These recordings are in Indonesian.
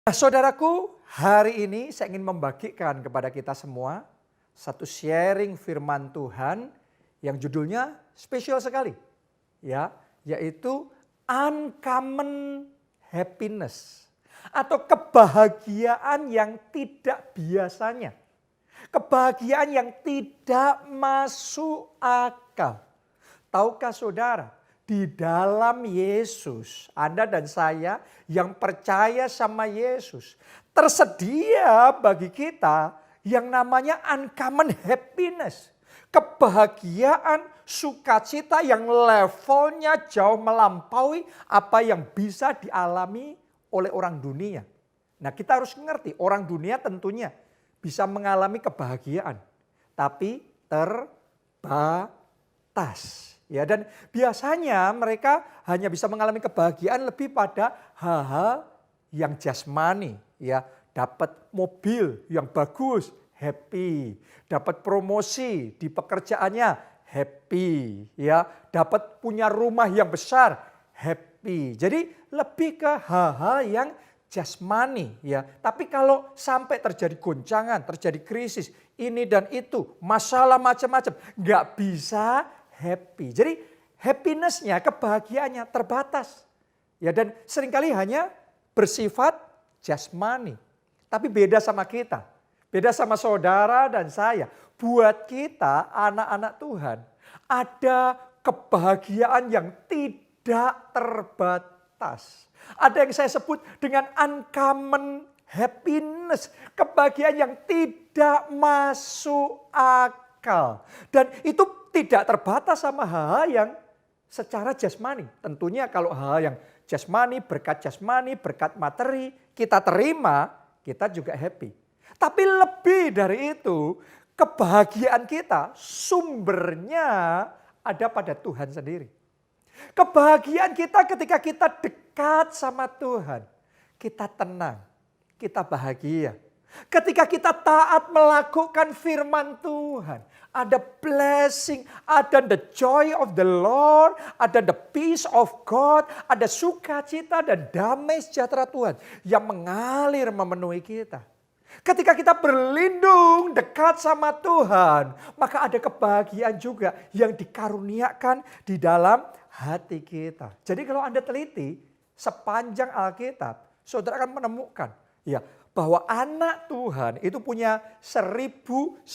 Nah, saudaraku, hari ini saya ingin membagikan kepada kita semua satu sharing firman Tuhan yang judulnya spesial sekali, ya, yaitu uncommon happiness atau kebahagiaan yang tidak biasanya. Kebahagiaan yang tidak masuk akal. Tahukah saudara, di dalam Yesus, Anda dan saya yang percaya sama Yesus, tersedia bagi kita yang namanya uncommon happiness. Kebahagiaan, sukacita yang levelnya jauh melampaui apa yang bisa dialami oleh orang dunia. Nah, kita harus mengerti, orang dunia tentunya bisa mengalami kebahagiaan, tapi terbatas. Ya, dan biasanya mereka hanya bisa mengalami kebahagiaan lebih pada hal-hal yang jasmani, ya, dapat mobil yang bagus, happy, dapat promosi di pekerjaannya, happy, ya, dapat punya rumah yang besar, happy. Jadi lebih ke hal-hal yang jasmani, ya. Tapi kalau sampai terjadi goncangan, terjadi krisis, ini dan itu, masalah macam-macam, nggak bisa happy. Jadi happiness-nya, kebahagiaannya terbatas. Ya, dan seringkali hanya bersifat jasmani. Tapi beda sama kita. Beda sama saudara dan saya. Buat kita anak-anak Tuhan, ada kebahagiaan yang tidak terbatas. Ada yang saya sebut dengan uncommon happiness. Kebahagiaan yang tidak masuk akal. Dan itu tidak terbatas sama hal-hal yang secara jasmani. Tentunya kalau hal yang jasmani, berkat materi kita terima, kita juga happy. Tapi lebih dari itu, kebahagiaan kita sumbernya ada pada Tuhan sendiri. Kebahagiaan kita ketika kita dekat sama Tuhan, kita tenang, kita bahagia. Ketika kita taat melakukan firman Tuhan, ada blessing, ada the joy of the Lord, ada the peace of God, ada sukacita dan damai sejahtera Tuhan yang mengalir memenuhi kita. Ketika kita berlindung dekat sama Tuhan, maka ada kebahagiaan juga yang dikaruniakan di dalam hati kita. Jadi kalau Anda teliti sepanjang Alkitab, saudara akan menemukan ya bahwa anak Tuhan itu punya 1001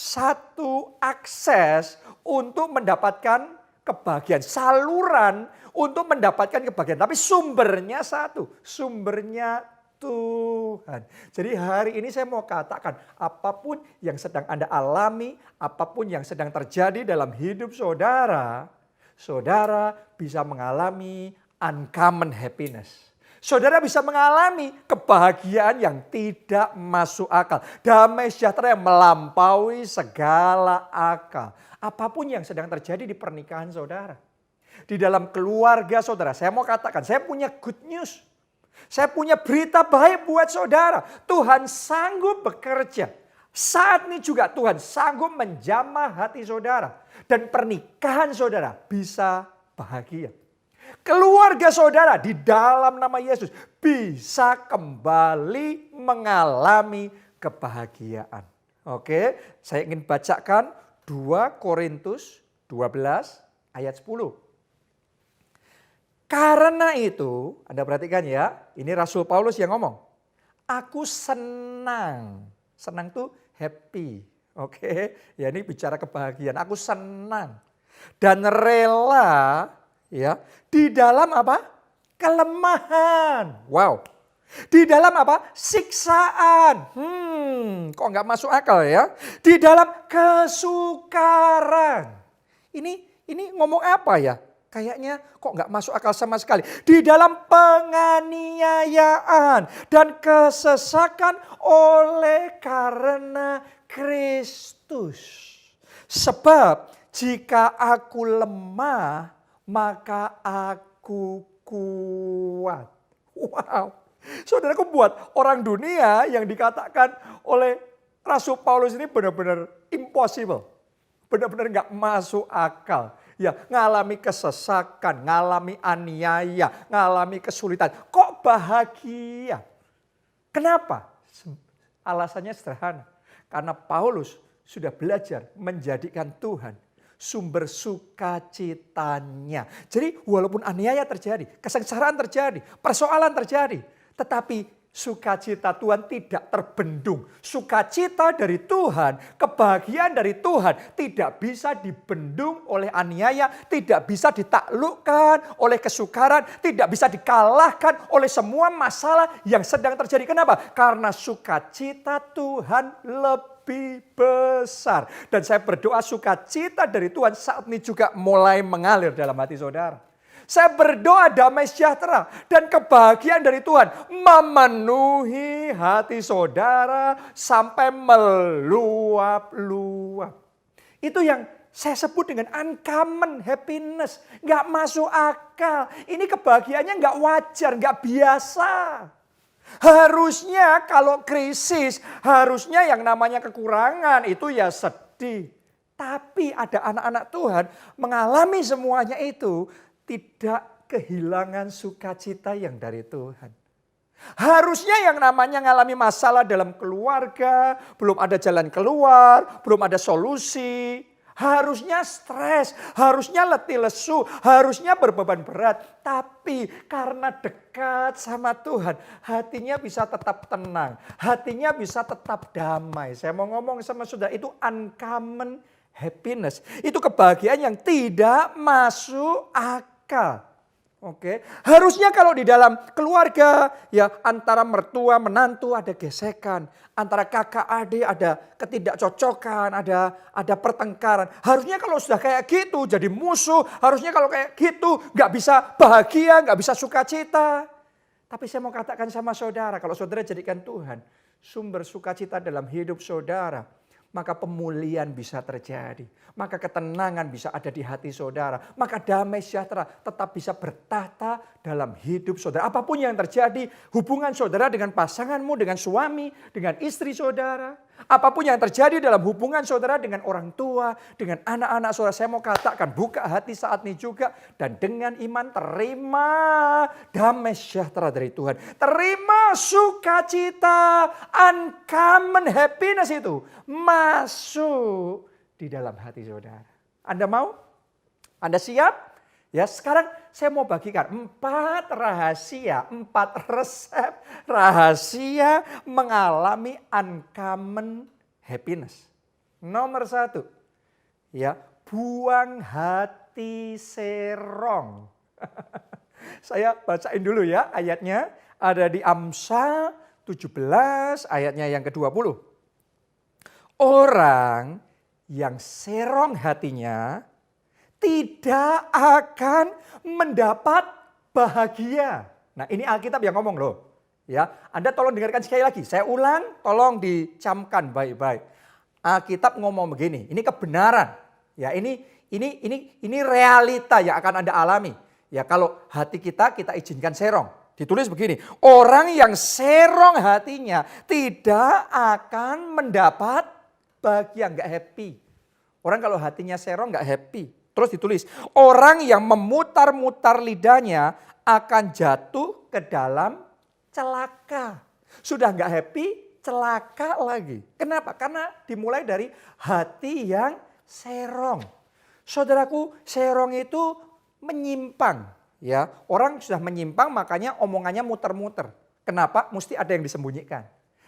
akses untuk mendapatkan kebahagiaan. Saluran untuk mendapatkan kebahagiaan. Tapi sumbernya satu, sumbernya Tuhan. Jadi hari ini saya mau katakan apapun yang sedang Anda alami, apapun yang sedang terjadi dalam hidup saudara, saudara bisa mengalami uncommon happiness. Saudara bisa mengalami kebahagiaan yang tidak masuk akal. Damai sejahtera yang melampaui segala akal. Apapun yang sedang terjadi di pernikahan saudara. Di dalam keluarga saudara. Saya mau katakan, saya punya good news. Saya punya berita baik buat saudara. Tuhan sanggup bekerja. Saat ini juga Tuhan sanggup menjamah hati saudara. Dan pernikahan saudara bisa bahagia. Keluarga saudara di dalam nama Yesus bisa kembali mengalami kebahagiaan. Oke, saya ingin bacakan 2 Korintus 12 ayat 10. Karena itu, Anda perhatikan ya, ini Rasul Paulus yang ngomong. Aku senang. Senang tuh happy. Oke, ya ini bicara kebahagiaan. Aku senang dan rela ya di dalam apa? Kelemahan. Wow. Di dalam apa? Siksaan. Kok nggak masuk akal ya? Di dalam kesukaran. Ini ngomong apa ya? Kayaknya kok nggak masuk akal sama sekali. Di dalam penganiayaan dan kesesakan oleh karena Kristus. Sebab jika aku lemah, maka aku kuat. Wow. Saudaraku, buat orang dunia yang dikatakan oleh Rasul Paulus ini benar-benar impossible. Benar-benar nggak masuk akal. Ya, ngalami kesesakan, ngalami aniaya, ngalami kesulitan. Kok bahagia? Kenapa? Alasannya sederhana. Karena Paulus sudah belajar menjadikan Tuhan sumber sukacitanya. Jadi walaupun aniaya terjadi, kesengsaraan terjadi, persoalan terjadi, tetapi sukacita Tuhan tidak terbendung. Sukacita dari Tuhan, kebahagiaan dari Tuhan tidak bisa dibendung oleh aniaya, tidak bisa ditaklukkan oleh kesukaran, tidak bisa dikalahkan oleh semua masalah yang sedang terjadi. Kenapa? Karena sukacita Tuhan lebih besar. Dan saya berdoa sukacita dari Tuhan saat ini juga mulai mengalir dalam hati saudara. Saya berdoa damai sejahtera dan kebahagiaan dari Tuhan memenuhi hati saudara sampai meluap-luap. Itu yang saya sebut dengan uncommon happiness. Gak masuk akal. Ini kebahagiaannya gak wajar, gak biasa. Harusnya kalau krisis, harusnya yang namanya kekurangan itu ya sedih. Tapi ada anak-anak Tuhan mengalami semuanya itu, tidak kehilangan sukacita yang dari Tuhan. Harusnya yang namanya mengalami masalah dalam keluarga, belum ada jalan keluar, belum ada solusi. Harusnya stres, harusnya letih lesu, harusnya berbeban berat. Tapi karena dekat sama Tuhan, hatinya bisa tetap tenang, hatinya bisa tetap damai. Saya mau ngomong sama saudara, itu uncommon happiness. Itu kebahagiaan yang tidak masuk akal. Oke, harusnya kalau di dalam keluarga ya antara mertua menantu ada gesekan, antara kakak adik ada ketidakcocokan, ada pertengkaran. Harusnya kalau sudah kayak gitu jadi musuh, harusnya kalau kayak gitu nggak bisa bahagia, nggak bisa sukacita. Tapi saya mau katakan sama saudara, kalau saudara jadikan Tuhan sumber sukacita dalam hidup saudara, maka pemulihan bisa terjadi. Maka ketenangan bisa ada di hati saudara. Maka damai sejahtera tetap bisa bertahta dalam hidup saudara. Apapun yang terjadi, hubungan saudara dengan pasanganmu, dengan suami, dengan istri saudara. Apapun yang terjadi dalam hubungan saudara dengan orang tua, dengan anak-anak saudara. Saya mau katakan, buka hati saat ini juga. Dan dengan iman terima damai sejahtera dari Tuhan. Terima sukacita, uncommon happiness itu masuk di dalam hati saudara. Anda mau? Anda siap? Ya, sekarang saya mau bagikan 4 rahasia, 4 resep rahasia mengalami uncommon happiness. Nomor 1, ya, buang hati serong. Saya bacain dulu ya ayatnya, ada di Amsal 17 ayatnya yang ke-20. Orang yang serong hatinya tidak akan mendapat bahagia. Nah, ini Alkitab yang ngomong loh. Ya, Anda tolong dengarkan sekali lagi. Saya ulang, tolong dicamkan baik-baik. Alkitab ngomong begini, ini kebenaran. Ya, ini realita yang akan Anda alami. Ya, kalau hati kita izinkan serong. Ditulis begini, orang yang serong hatinya tidak akan mendapat bahagia, nggak happy. Orang kalau hatinya serong nggak happy. Terus ditulis, orang yang memutar-mutar lidahnya akan jatuh ke dalam celaka. Sudah nggak happy, celaka lagi. Kenapa? Karena dimulai dari hati yang serong. Saudaraku, serong itu menyimpang. Ya, orang sudah menyimpang makanya omongannya muter-muter. Kenapa? Mesti ada yang disembunyikan.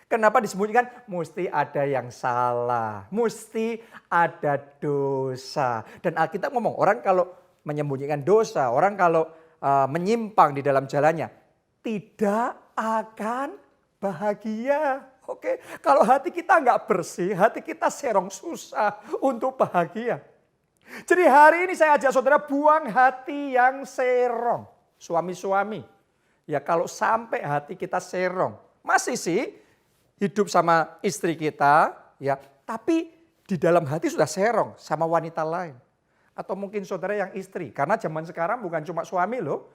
Kenapa disembunyikan? Mesti ada yang salah. Mesti ada dosa. Dan Alkitab ngomong, orang kalau menyembunyikan dosa, orang kalau menyimpang di dalam jalannya, tidak akan bahagia. Oke, kalau hati kita nggak bersih, hati kita serong, susah untuk bahagia. Jadi hari ini saya ajak saudara buang hati yang serong. Suami-suami, ya kalau sampai hati kita serong, masih sih hidup sama istri kita, ya, tapi di dalam hati sudah serong sama wanita lain. Atau mungkin saudara yang istri, karena zaman sekarang bukan cuma suami loh,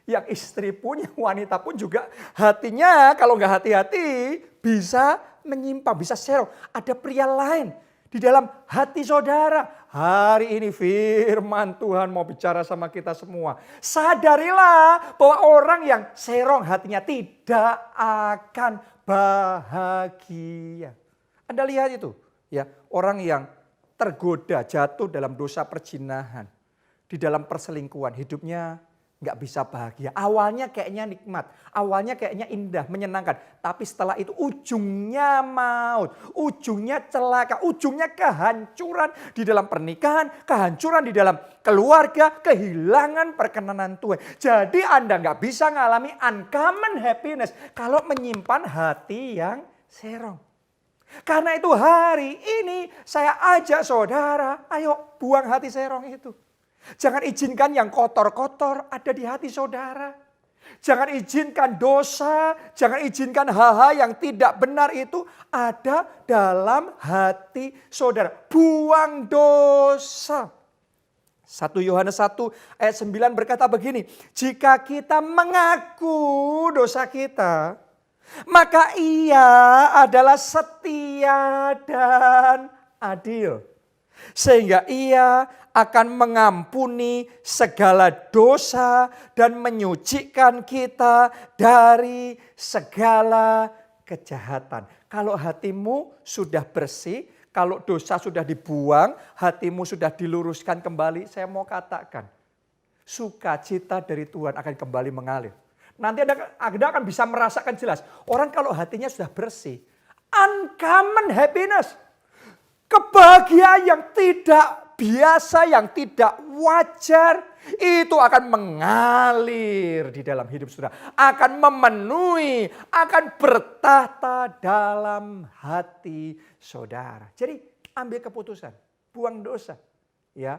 yang istri pun, yang wanita pun juga hatinya kalau nggak hati-hati bisa menyimpang, bisa serong. Ada pria lain di dalam hati saudara, hari ini firman Tuhan mau bicara sama kita semua. Sadarilah bahwa orang yang serong hatinya tidak akan bahagia. Anda lihat itu, ya, orang yang tergoda jatuh dalam dosa perzinahan, di dalam perselingkuhan, hidupnya nggak bisa bahagia. Awalnya kayaknya nikmat, awalnya kayaknya indah, menyenangkan. Tapi setelah itu ujungnya maut, ujungnya celaka, ujungnya kehancuran di dalam pernikahan, kehancuran di dalam keluarga, kehilangan perkenanan Tuhan. Jadi Anda nggak bisa ngalami uncommon happiness kalau menyimpan hati yang serong. Karena itu hari ini saya ajak saudara, ayo buang hati serong itu. Jangan izinkan yang kotor-kotor ada di hati saudara. Jangan izinkan dosa, jangan izinkan hal-hal yang tidak benar itu ada dalam hati saudara. Buang dosa. 1 Yohanes 1 ayat 9 berkata begini, jika kita mengaku dosa kita, maka Ia adalah setia dan adil. Sehingga Ia akan mengampuni segala dosa dan menyucikan kita dari segala kejahatan. Kalau hatimu sudah bersih, kalau dosa sudah dibuang, hatimu sudah diluruskan kembali, saya mau katakan, sukacita dari Tuhan akan kembali mengalir. Nanti Anda akan bisa merasakan jelas, orang kalau hatinya sudah bersih, uncommon happiness. Kebahagiaan yang tidak biasa, yang tidak wajar, itu akan mengalir di dalam hidup saudara. Akan memenuhi, akan bertahta dalam hati saudara. Jadi ambil keputusan, buang dosa, ya,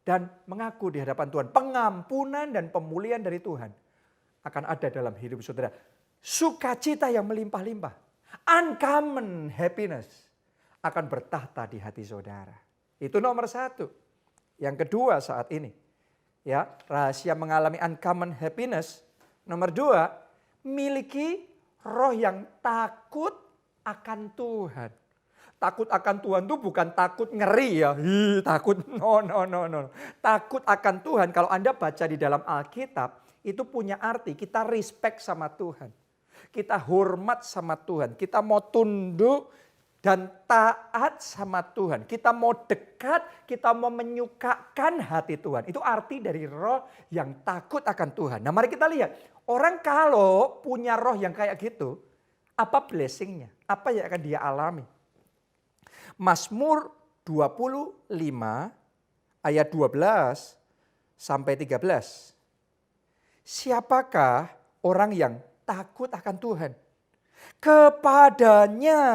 dan mengaku di hadapan Tuhan. Pengampunan dan pemulihan dari Tuhan akan ada dalam hidup saudara. Sukacita yang melimpah-limpah, uncommon happiness akan bertahta di hati saudara. Itu nomor 1. Yang kedua saat ini, ya, rahasia mengalami uncommon happiness. Nomor 2, miliki roh yang takut akan Tuhan. Takut akan Tuhan itu bukan takut ngeri ya, takut, no. Takut akan Tuhan, kalau Anda baca di dalam Alkitab, itu punya arti kita respect sama Tuhan. Kita hormat sama Tuhan, kita mau tunduk dan taat sama Tuhan. Kita mau dekat, kita mau menyukakan hati Tuhan. Itu arti dari roh yang takut akan Tuhan. Nah mari kita lihat, orang kalau punya roh yang kayak gitu, apa blessingnya? Apa yang akan dia alami? Mazmur 25 ayat 12 sampai 13. Siapakah orang yang takut akan Tuhan? Kepadanya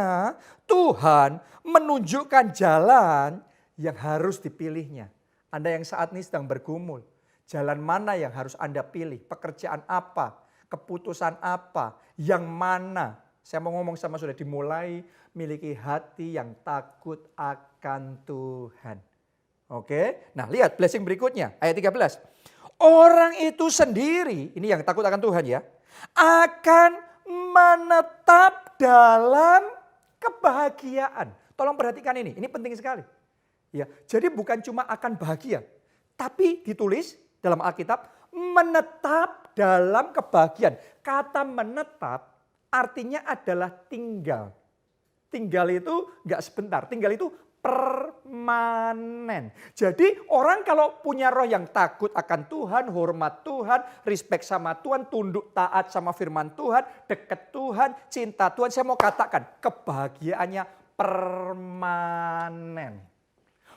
Tuhan menunjukkan jalan yang harus dipilihnya. Anda yang saat ini sedang bergumul, jalan mana yang harus Anda pilih? Pekerjaan apa? Keputusan apa? Yang mana? Saya mau ngomong sama saudara, dimulai miliki hati yang takut akan Tuhan. Oke, nah lihat blessing berikutnya, ayat 13. Orang itu sendiri, ini yang takut akan Tuhan ya, akan menetap dalam kebahagiaan. Tolong perhatikan ini penting sekali. Ya, jadi bukan cuma akan bahagia, tapi ditulis dalam Alkitab menetap dalam kebahagiaan. Kata menetap artinya adalah tinggal. Tinggal itu enggak sebentar, tinggal itu permanen. Jadi orang kalau punya roh yang takut akan Tuhan, hormat Tuhan, respect sama Tuhan, tunduk taat sama firman Tuhan, dekat Tuhan, cinta Tuhan. Saya mau katakan kebahagiaannya permanen.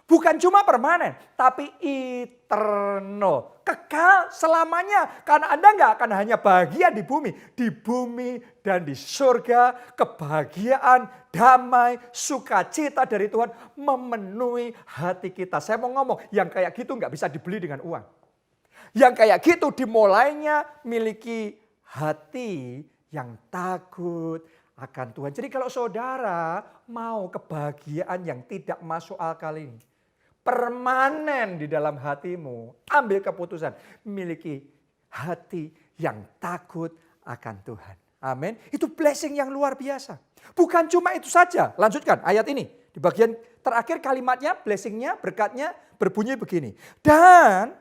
Bukan cuma permanen, tapi eternal. Kekal selamanya. Karena Anda nggak akan hanya bahagia di bumi dan di surga. Kebahagiaan, damai, sukacita dari Tuhan memenuhi hati kita. Saya mau ngomong, yang kayak gitu nggak bisa dibeli dengan uang. Yang kayak gitu dimulainya miliki hati yang takut akan Tuhan. Jadi kalau saudara mau kebahagiaan yang tidak masuk akal ini, permanen di dalam hatimu, ambil keputusan, miliki hati yang takut akan Tuhan. Amin. Itu blessing yang luar biasa. Bukan cuma itu saja. Lanjutkan ayat ini. Di bagian terakhir kalimatnya, blessingnya, berkatnya berbunyi begini. Dan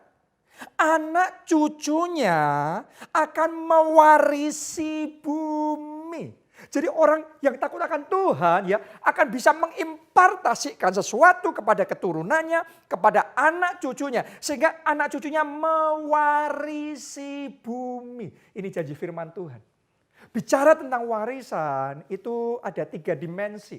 anak cucunya akan mewarisi bumi. Jadi orang yang takut akan Tuhan ya akan bisa mengimpartasikan sesuatu kepada keturunannya, kepada anak cucunya. Sehingga anak cucunya mewarisi bumi. Ini janji firman Tuhan. Bicara tentang warisan itu ada 3 dimensi.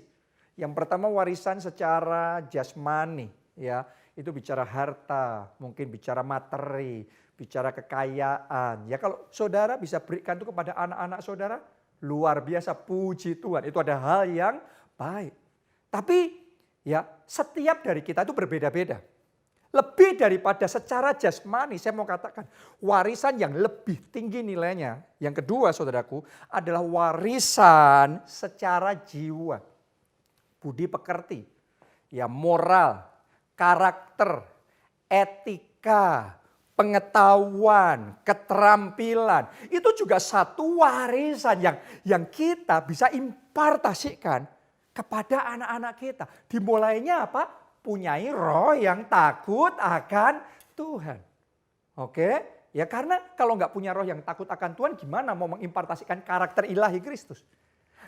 Yang pertama warisan secara jasmani ya. Itu bicara harta, mungkin bicara materi, bicara kekayaan. Ya kalau saudara bisa berikan itu kepada anak-anak saudara, luar biasa, puji Tuhan. Itu ada hal yang baik. Tapi ya setiap dari kita itu berbeda-beda. Lebih daripada secara jasmani, saya mau katakan warisan yang lebih tinggi nilainya. Yang kedua saudaraku adalah warisan secara jiwa. Budi pekerti, ya moral, karakter, etika, pengetahuan, keterampilan. Itu juga satu warisan yang kita bisa impartasikan kepada anak-anak kita. Dimulainya apa? Punyai roh yang takut akan Tuhan. Oke? Ya karena kalau nggak punya roh yang takut akan Tuhan, gimana mau mengimpartasikan karakter ilahi Kristus?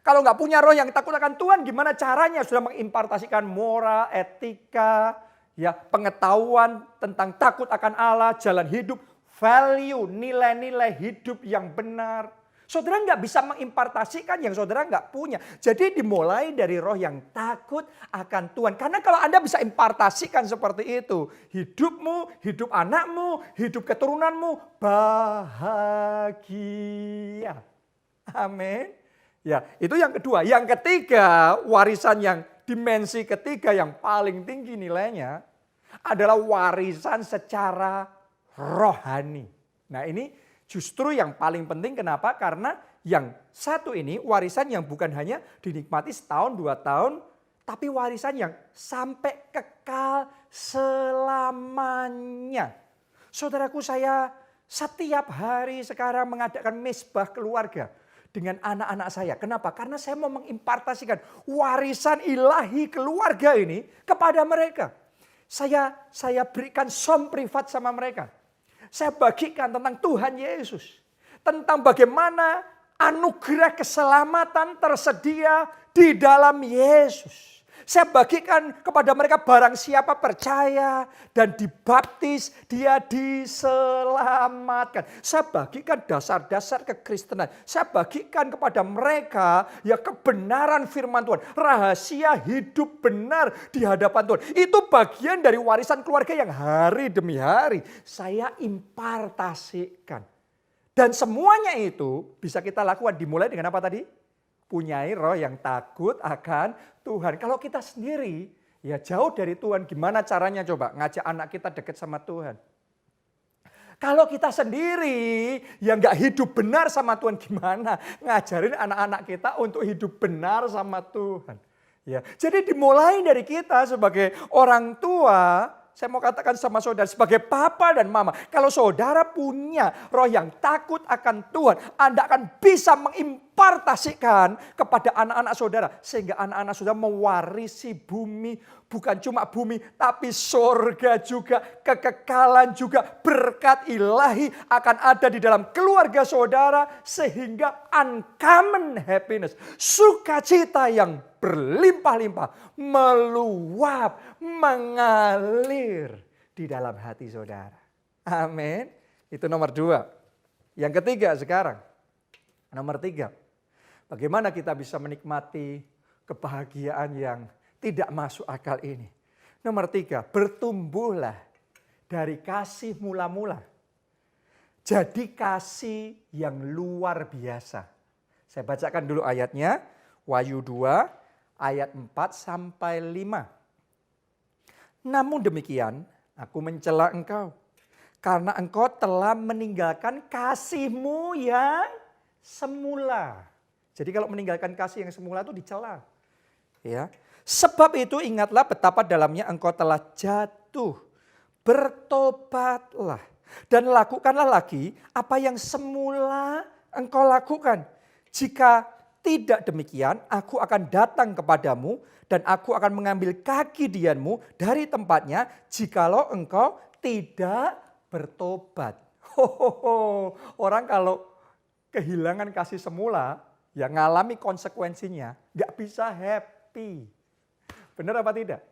Kalau nggak punya roh yang takut akan Tuhan, gimana caranya sudah mengimpartasikan moral, etika, ya pengetahuan tentang takut akan Allah, jalan hidup, value, nilai-nilai hidup yang benar. Saudara nggak bisa mengimpartasikan yang saudara nggak punya. Jadi dimulai dari roh yang takut akan Tuhan. Karena kalau Anda bisa impartasikan seperti itu, hidupmu, hidup anakmu, hidup keturunanmu bahagia. Amin. Ya, itu yang kedua. Yang ketiga, warisan yang dimensi ketiga yang paling tinggi nilainya adalah warisan secara rohani. Nah ini justru yang paling penting, kenapa? Karena yang satu ini warisan yang bukan hanya dinikmati setahun, 2 tahun, tapi warisan yang sampai kekal selamanya. Saudaraku, saya setiap hari sekarang mengadakan mesbah keluarga dengan anak-anak saya. Kenapa? Karena saya mau mengimpartasikan warisan ilahi keluarga ini kepada mereka. Saya berikan som privat sama mereka. Saya bagikan tentang Tuhan Yesus. Tentang bagaimana anugerah keselamatan tersedia di dalam Yesus. Saya bagikan kepada mereka barang siapa percaya dan dibaptis, dia diselamatkan. Saya bagikan dasar-dasar kekristenan. Saya bagikan kepada mereka ya kebenaran firman Tuhan. Rahasia hidup benar di hadapan Tuhan. Itu bagian dari warisan keluarga yang hari demi hari saya impartasikan. Dan semuanya itu bisa kita lakukan dimulai dengan apa tadi? Punyai roh yang takut akan Tuhan. Kalau kita sendiri ya jauh dari Tuhan, gimana caranya coba ngajak anak kita dekat sama Tuhan? Kalau kita sendiri yang nggak hidup benar sama Tuhan, gimana ngajarin anak-anak kita untuk hidup benar sama Tuhan? Ya, jadi dimulai dari kita sebagai orang tua. Saya mau katakan sama saudara sebagai papa dan mama. Kalau saudara punya roh yang takut akan Tuhan, Anda akan bisa mengimpartasikan kepada anak-anak saudara. Sehingga anak-anak saudara mewarisi bumi. Bukan cuma bumi, tapi surga juga. Kekekalan juga. Berkat ilahi akan ada di dalam keluarga saudara. Sehingga uncommon happiness. Sukacita yang berlimpah-limpah, meluap, mengalir di dalam hati saudara. Amin. Itu nomor 2. Yang ketiga sekarang. Nomor 3. Bagaimana kita bisa menikmati kebahagiaan yang tidak masuk akal ini. Nomor 3. Bertumbuhlah dari kasih mula-mula. Jadi kasih yang luar biasa. Saya bacakan dulu ayatnya. Wahyu 2. Ayat 4-5. Namun demikian, aku mencela engkau. Karena engkau telah meninggalkan kasihmu yang semula. Jadi kalau meninggalkan kasih yang semula itu dicela. Ya. Sebab itu ingatlah betapa dalamnya engkau telah jatuh. Bertobatlah. Dan lakukanlah lagi apa yang semula engkau lakukan. Jika Tidak demikian, aku akan datang kepadamu dan aku akan mengambil kaki dianmu dari tempatnya jikalau engkau tidak bertobat. Orang kalau kehilangan kasih semula, ya ngalami konsekuensinya, nggak bisa happy. Benar apa tidak?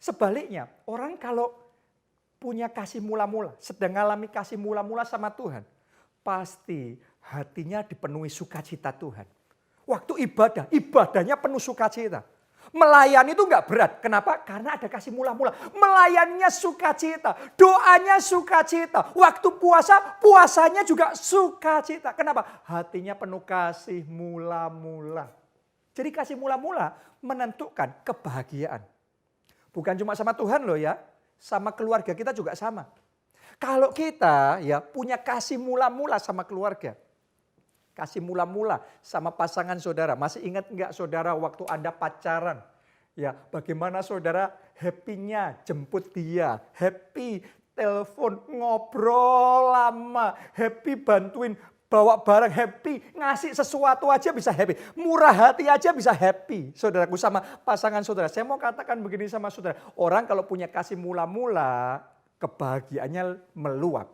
Sebaliknya, orang kalau punya kasih mula-mula, sedang ngalami kasih mula-mula sama Tuhan, pasti hatinya dipenuhi sukacita Tuhan. Waktu ibadah, ibadahnya penuh sukacita. Melayani itu nggak berat. Kenapa? Karena ada kasih mula-mula. Melayaninya sukacita. Doanya sukacita. Waktu puasa, puasanya juga sukacita. Kenapa? Hatinya penuh kasih mula-mula. Jadi kasih mula-mula menentukan kebahagiaan. Bukan cuma sama Tuhan loh ya. Sama keluarga kita juga sama. Kalau kita ya punya kasih mula-mula sama keluarga. Kasih mula-mula sama pasangan saudara. Masih ingat enggak saudara waktu Anda pacaran? Ya, bagaimana saudara happy-nya jemput dia, happy telepon, ngobrol lama, happy bantuin bawa barang, happy ngasih sesuatu aja bisa happy. Murah hati aja bisa happy. Saudaraku sama pasangan saudara. Saya mau katakan begini sama saudara. Orang kalau punya kasih mula-mula, kebahagiaannya meluap.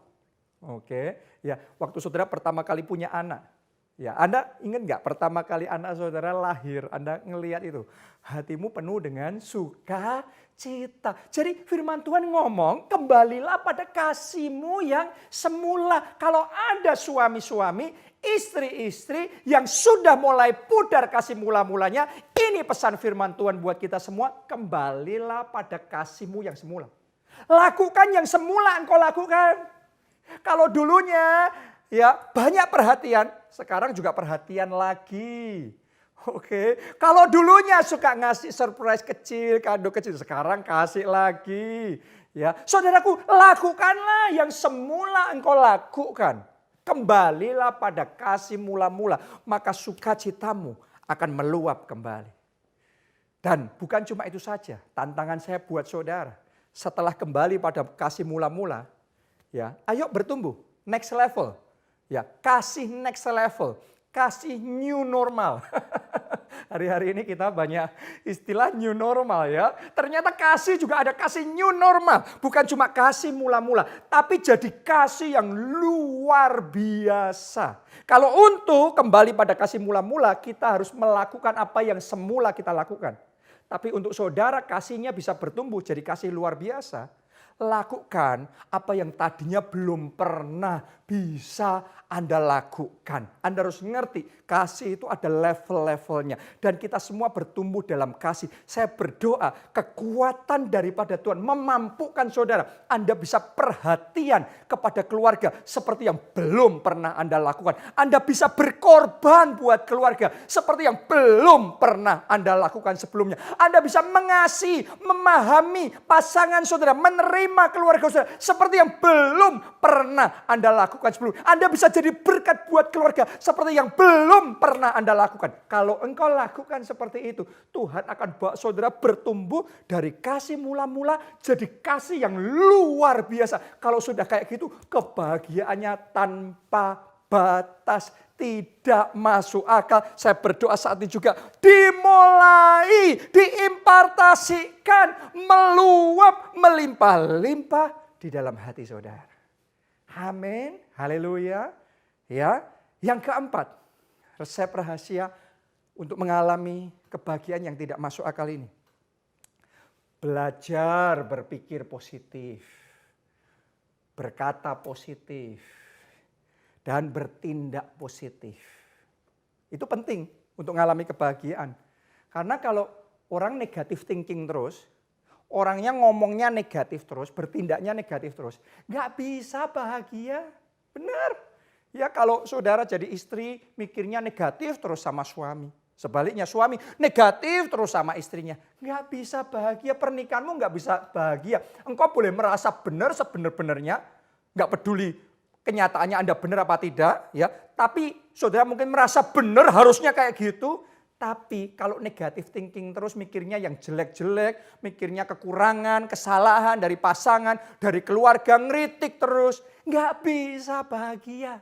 Oke, ya waktu saudara pertama kali punya anak. Ya, Anda ingat nggak pertama kali anak saudara lahir, Anda ngelihat itu. Hatimu penuh dengan sukacita. Jadi firman Tuhan ngomong, kembalilah pada kasihmu yang semula. Kalau ada suami-suami, istri-istri yang sudah mulai pudar kasih mula-mulanya, ini pesan firman Tuhan buat kita semua, kembalilah pada kasihmu yang semula. Lakukan yang semula engkau lakukan. Kalau dulunya ya banyak perhatian, sekarang juga perhatian lagi. Oke, kalau dulunya suka ngasih surprise kecil, kado kecil, sekarang kasih lagi. Ya, saudaraku, lakukanlah yang semula engkau lakukan. Kembalilah pada kasih mula-mula, maka sukacitamu akan meluap kembali. Dan bukan cuma itu saja, tantangan saya buat saudara. Setelah kembali pada kasih mula-mula, ya, ayo bertumbuh, next level. Ya, kasih next level, kasih new normal. Hari-hari ini kita banyak istilah new normal ya. Ternyata kasih juga ada kasih new normal. Bukan cuma kasih mula-mula, tapi jadi kasih yang luar biasa. Kalau untuk kembali pada kasih mula-mula, kita harus melakukan apa yang semula kita lakukan. Tapi untuk saudara kasihnya bisa bertumbuh jadi kasih luar biasa. Lakukan apa yang tadinya belum pernah bisa Anda lakukan. Anda harus ngerti kasih itu ada level-levelnya. Dan kita semua bertumbuh dalam kasih. Saya berdoa kekuatan daripada Tuhan memampukan saudara. Anda bisa perhatian kepada keluarga seperti yang belum pernah Anda lakukan. Anda bisa berkorban buat keluarga seperti yang belum pernah Anda lakukan sebelumnya. Anda bisa mengasihi, memahami pasangan saudara, menerima keluarga saudara seperti yang belum pernah Anda lakukan sebelumnya. Anda bisa jadi berkat buat keluarga seperti yang belum pernah Anda lakukan. Kalau engkau lakukan seperti itu, Tuhan akan bawa saudara bertumbuh dari kasih mula-mula jadi kasih yang luar biasa. Kalau sudah kayak gitu, kebahagiaannya tanpa batas, tidak masuk akal. Saya berdoa saat ini juga dimulai, diimpartasikan, meluap, melimpah-limpah di dalam hati saudara. Amin, haleluya. Ya, yang keempat, resep rahasia untuk mengalami kebahagiaan yang tidak masuk akal ini. Belajar berpikir positif, berkata positif, dan bertindak positif. Itu penting untuk mengalami kebahagiaan. Karena kalau orang negatif thinking terus, orangnya ngomongnya negatif terus, bertindaknya negatif terus, nggak bisa bahagia. Benar. Ya kalau saudara jadi istri mikirnya negatif terus sama suami. Sebaliknya suami negatif terus sama istrinya. Nggak bisa bahagia, pernikahanmu nggak bisa bahagia. Engkau boleh merasa benar sebenar-benarnya, nggak peduli kenyataannya Anda benar apa tidak. Ya, tapi saudara mungkin merasa benar harusnya kayak gitu. Tapi kalau negatif thinking terus mikirnya yang jelek-jelek, mikirnya kekurangan, kesalahan dari pasangan, dari keluarga, ngeritik terus. Nggak bisa bahagia.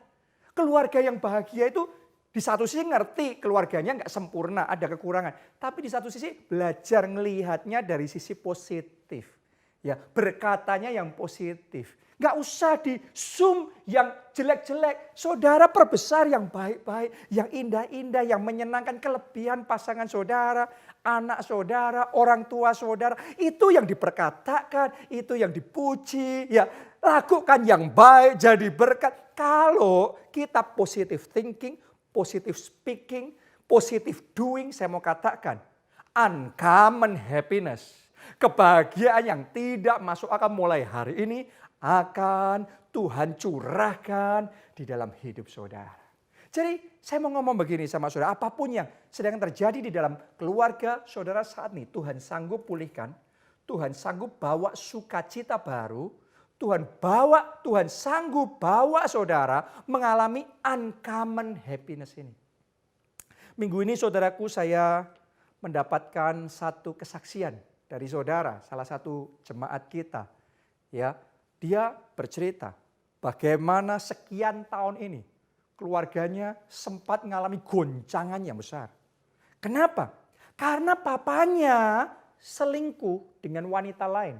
Keluarga yang bahagia itu Di satu sisi ngerti keluarganya nggak sempurna, ada kekurangan. Tapi di satu sisi belajar ngelihatnya dari sisi positif. Ya, berkatanya yang positif. Nggak usah di zoom yang jelek-jelek. Saudara perbesar yang baik-baik, yang indah-indah, yang menyenangkan kelebihan pasangan saudara, anak saudara, orang tua saudara. Itu yang diperkatakan, itu yang dipuji. Ya, lakukan yang baik jadi berkat. Kalau kita positive thinking, positive speaking, positive doing, saya mau katakan, uncommon happiness. Kebahagiaan yang tidak masuk akal mulai hari ini akan Tuhan curahkan di dalam hidup saudara. Jadi saya mau ngomong begini sama saudara, apapun yang sedang terjadi di dalam keluarga saudara saat ini, Tuhan sanggup pulihkan, Tuhan sanggup bawa sukacita baru, Tuhan sanggup bawa saudara mengalami uncommon happiness ini. Minggu ini saudaraku saya mendapatkan satu kesaksian dari saudara, salah satu jemaat kita. Ya, dia bercerita bagaimana sekian tahun ini keluarganya sempat mengalami goncangan yang besar. Kenapa? Karena papanya selingkuh dengan wanita lain.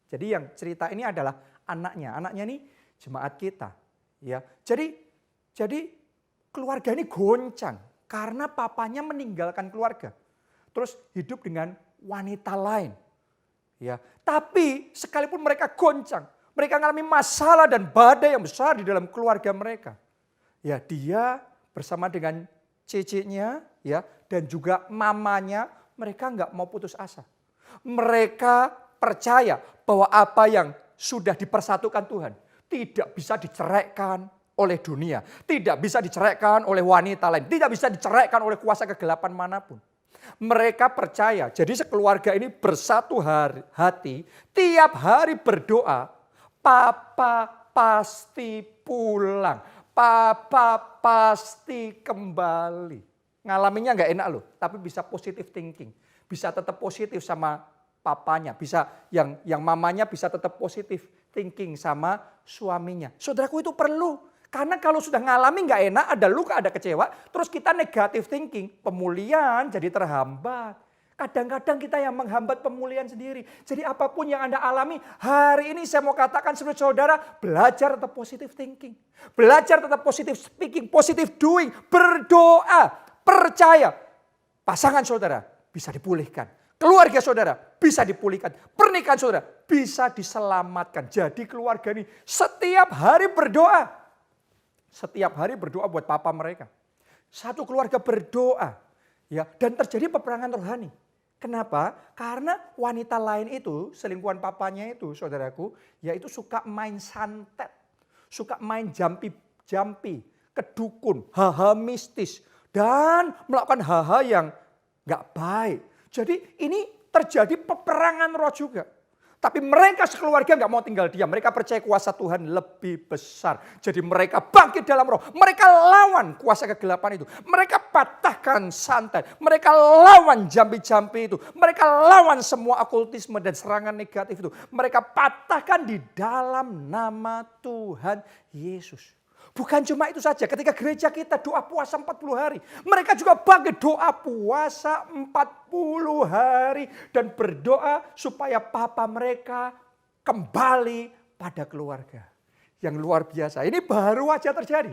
Jadi yang cerita ini adalah anaknya ini jemaat kita. Ya, jadi keluarga ini goncang karena papanya meninggalkan keluarga, terus hidup dengan wanita lain. Ya, tapi sekalipun mereka goncang, mereka mengalami masalah dan badai yang besar di dalam keluarga mereka. Ya, dia bersama dengan cecenya, ya, dan juga mamanya, mereka nggak mau putus asa. Mereka percaya bahwa apa yang sudah dipersatukan Tuhan tidak bisa diceraikan oleh dunia, tidak bisa diceraikan oleh wanita lain, tidak bisa diceraikan oleh kuasa kegelapan manapun. Mereka percaya, jadi sekeluarga ini bersatu hati, tiap hari berdoa, Papa pasti pulang, Papa pasti kembali. Ngalaminya nggak enak loh, tapi bisa positive thinking, bisa tetap positif sama papanya, bisa yang mamanya bisa tetap positif thinking sama suaminya. Saudaraku, itu perlu. Karena kalau sudah ngalami nggak enak, ada luka, ada kecewa, terus kita negative thinking, pemulihan jadi terhambat. Kadang-kadang kita yang menghambat pemulihan sendiri. Jadi apapun yang Anda alami, hari ini saya mau katakan sebagai saudara, belajar tetap positive thinking. Belajar tetap positive speaking, positive doing, berdoa, percaya. Pasangan saudara bisa dipulihkan. Keluarga saudara bisa dipulihkan. Pernikahan saudara bisa diselamatkan. Jadi keluarga ini setiap hari berdoa. Setiap hari berdoa buat papa mereka. Satu keluarga berdoa. Ya, dan terjadi peperangan rohani. Kenapa? Karena wanita lain itu, selingkuhan papanya itu, saudaraku, yaitu suka main santet. Suka main jampi-jampi, kedukun, hal-hal mistis. Dan melakukan hal-hal yang gak baik. Jadi ini terjadi peperangan roh juga. Tapi mereka sekeluarga nggak mau tinggal diam. Mereka percaya kuasa Tuhan lebih besar. Jadi mereka bangkit dalam roh. Mereka lawan kuasa kegelapan itu. Mereka patahkan santet. Mereka lawan jampi-jampi itu. Mereka lawan semua okultisme dan serangan negatif itu. Mereka patahkan di dalam nama Tuhan Yesus. Bukan cuma itu saja, ketika gereja kita doa puasa 40 hari. Mereka juga bangkit doa puasa 40 hari. Dan berdoa supaya papa mereka kembali pada keluarga. Yang luar biasa, ini baru aja terjadi.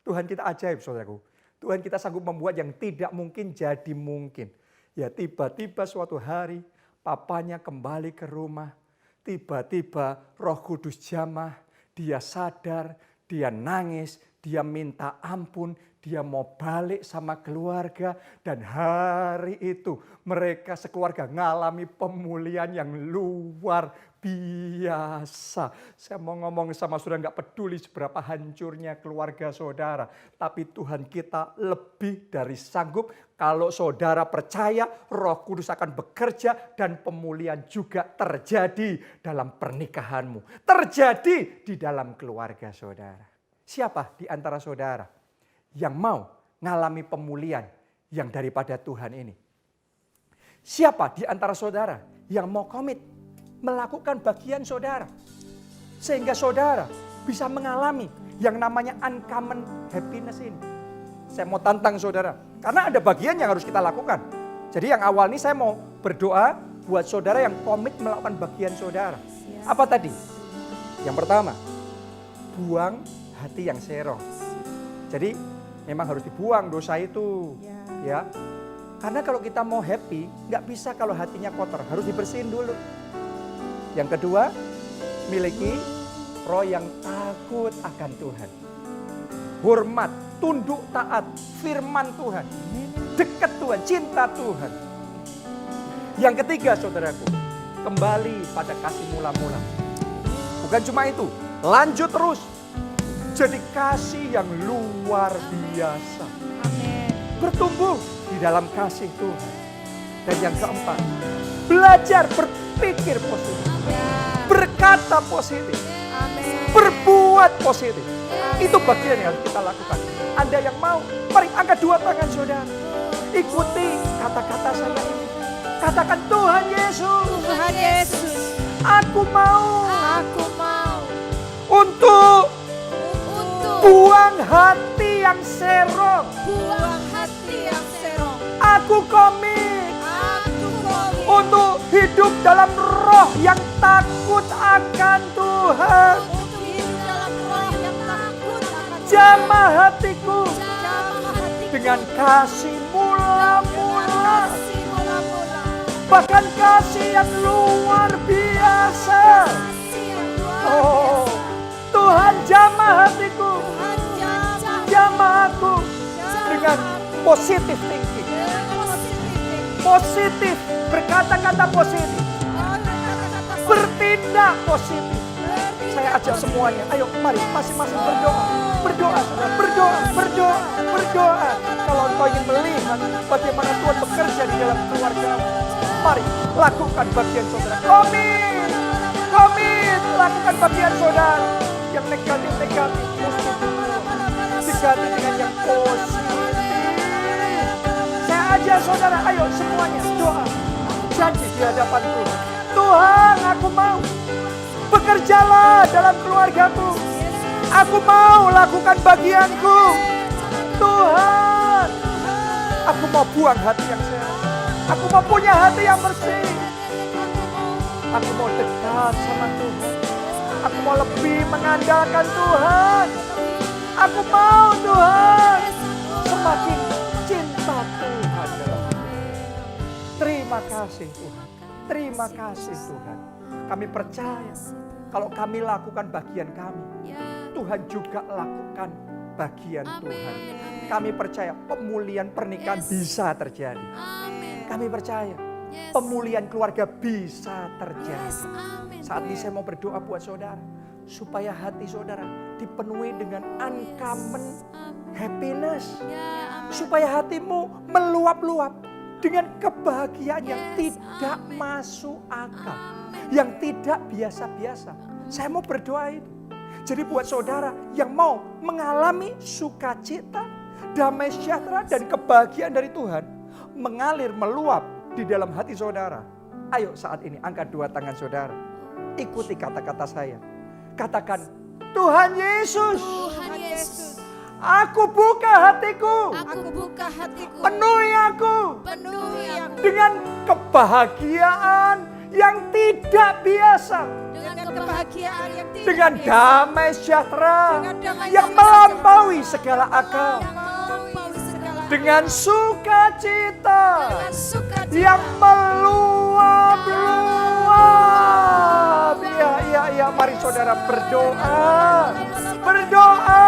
Tuhan kita ajaib saudaraku. Tuhan kita sanggup membuat yang tidak mungkin jadi mungkin. Ya tiba-tiba suatu hari papanya kembali ke rumah. Tiba-tiba Roh Kudus jamah, dia sadar, dia nangis, dia minta ampun, dia mau balik sama keluarga. Dan hari itu mereka sekeluarga ngalami pemulihan yang luar biasa. Saya mau ngomong sama saudara, gak peduli seberapa hancurnya keluarga saudara. Tapi Tuhan kita lebih dari sanggup. Kalau saudara percaya, Roh Kudus akan bekerja dan pemulihan juga terjadi dalam pernikahanmu. Terjadi di dalam keluarga saudara. Siapa di antara saudara yang mau ngalami pemulihan yang daripada Tuhan ini? Siapa di antara saudara yang mau komit melakukan bagian saudara? Sehingga saudara bisa mengalami yang namanya uncommon happiness ini. Saya mau tantang saudara. Karena ada bagian yang harus kita lakukan. Jadi yang awal ini saya mau berdoa buat saudara yang komit melakukan bagian saudara. Apa tadi? Yang pertama, buang hati yang serong. Jadi memang harus dibuang dosa itu. Ya. Karena kalau kita mau happy, nggak bisa kalau hatinya kotor. Harus dibersihin dulu. Yang kedua, miliki roh yang takut akan Tuhan. Hormat, tunduk taat, firman Tuhan. Dekat Tuhan, cinta Tuhan. Yang ketiga saudaraku, kembali pada kasih mula-mula. Bukan cuma itu, lanjut terus. Jadi kasih yang luar biasa. Bertumbuh di dalam kasih Tuhan. Dan yang keempat, belajar berpikir positif. Berkata positif. Berbuat positif. Itu bagian yang harus kita lakukan. Anda yang mau, mari angkat dua tangan saudara. Ikuti kata-kata saya ini. Katakan Tuhan Yesus. Tuhan Yesus. Aku mau. Aku mau. Untuk buang hati yang serong. Buang hati yang serong. Aku komit. Aku komit. Untuk hidup dalam roh yang takut akan Tuhan. Untuk hidup dalam roh yang takut akan Jamah hatiku Jamah hatiku dengan kasih mula-mula. kasih mula-mula. Bahkan kasih yang luar biasa. Kasih yang luar Oh, biasa. Tuhan jamah hatiku. Tuhan jamah Jamah aku dengan positive thinking. Positif, berkata-kata positif. Bertindak positif. Saya ajak semuanya, ayo mari masing-masing berdoa. Berdoa, saudara, berdoa, berdoa, berdoa. Kalau engkau ingin melihat bagaimana Tuhan bekerja di dalam keluarga, mari lakukan bagian saudara. Komit, komit, lakukan bagian saudara. Yang negatif-negatif, positif. Diganti dengan yang positif. Saya ajak saudara, ayo semuanya doa. Janji di hadapan Tuhan. Tuhan, aku mau. Bekerjalah dalam keluargaku. Aku mau lakukan bagianku. Tuhan, aku mau buang hati yang serong. Aku mau punya hati yang bersih. Aku mau dekat sama Tuhan. Aku mau lebih mengandalkan Tuhan. Aku mau Tuhan semakin cinta Tuhan dalam hidup. Terima kasih Tuhan. Terima kasih Tuhan. Kami percaya kalau kami lakukan bagian kami, Tuhan juga lakukan bagian Tuhan. Kami percaya pemulihan pernikahan bisa terjadi. Kami percaya pemulihan keluarga bisa terjadi. Saat ini saya mau berdoa buat saudara, supaya hati saudara dipenuhi dengan uncommon happiness. Supaya hatimu meluap-luap dengan kebahagiaan yang tidak masuk akal, yang tidak biasa-biasa. Saya mau berdoa itu. Jadi buat saudara yang mau mengalami sukacita, damai sejahtera dan kebahagiaan dari Tuhan mengalir meluap di dalam hati saudara. Ayo saat ini angkat dua tangan saudara. Ikuti kata-kata saya. Katakan, Tuhan Yesus. Tuhan Yesus. Aku buka hatiku. Aku buka hatiku. Penuhi aku Penuhi aku dengan kebahagiaan yang tidak biasa. dengan kebahagiaan yang tidak Dengan biasa. damai sejahtera Dengan damai yang sejahtera. melampaui segala akal. Yang melampaui segala Dengan sukacita dengan sukacita yang meluap-luap. Iya, mari saudara berdoa. Berdoa,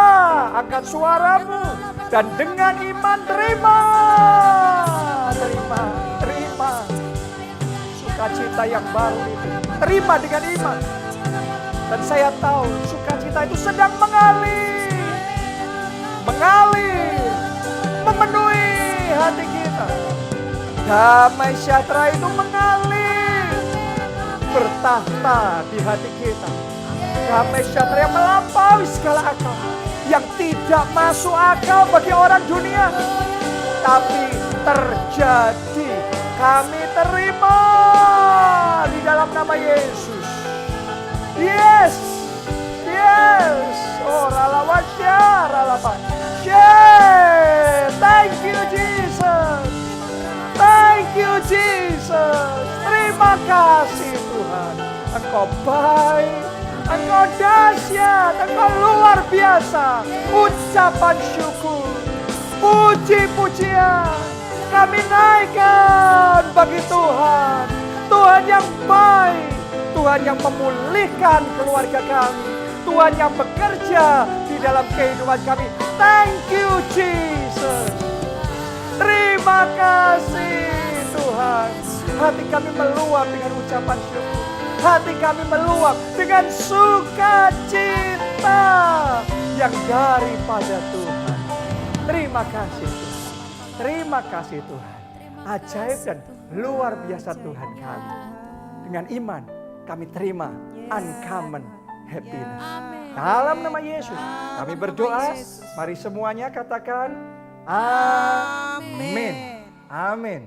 angkat suaramu. Dan dengan iman terima. Terima. Sukacita yang baru itu. Terima dengan iman. Dan saya tahu sukacita itu sedang mengalir. Memenuhi hati kita. Damai sejahtera itu mengalir. Bertahta di hati kita. Damai sejahtera yang melampaui segala akal. Yang tidak masuk akal bagi orang dunia. Tapi terjadi. Kami terima di dalam nama Yesus. Yes. Oh, ralawasya, ralapan. Yes. Engkau baik, Engkau dahsyat, Engkau luar biasa. Ucapan syukur, puji-pujian kami naikkan bagi Tuhan. Tuhan yang baik, Tuhan yang memulihkan keluarga kami, Tuhan yang bekerja di dalam kehidupan kami. Thank you Jesus. Terima kasih Tuhan. Hati kami meluap dengan ucapan syukur. Hati kami meluap dengan sukacita yang daripada Tuhan. Terima kasih Tuhan. Terima kasih Tuhan. Ajaib dan luar biasa Tuhan kami. Dengan iman kami terima uncommon happiness. Dalam nama Yesus kami berdoa. Mari semuanya katakan amin. Amin.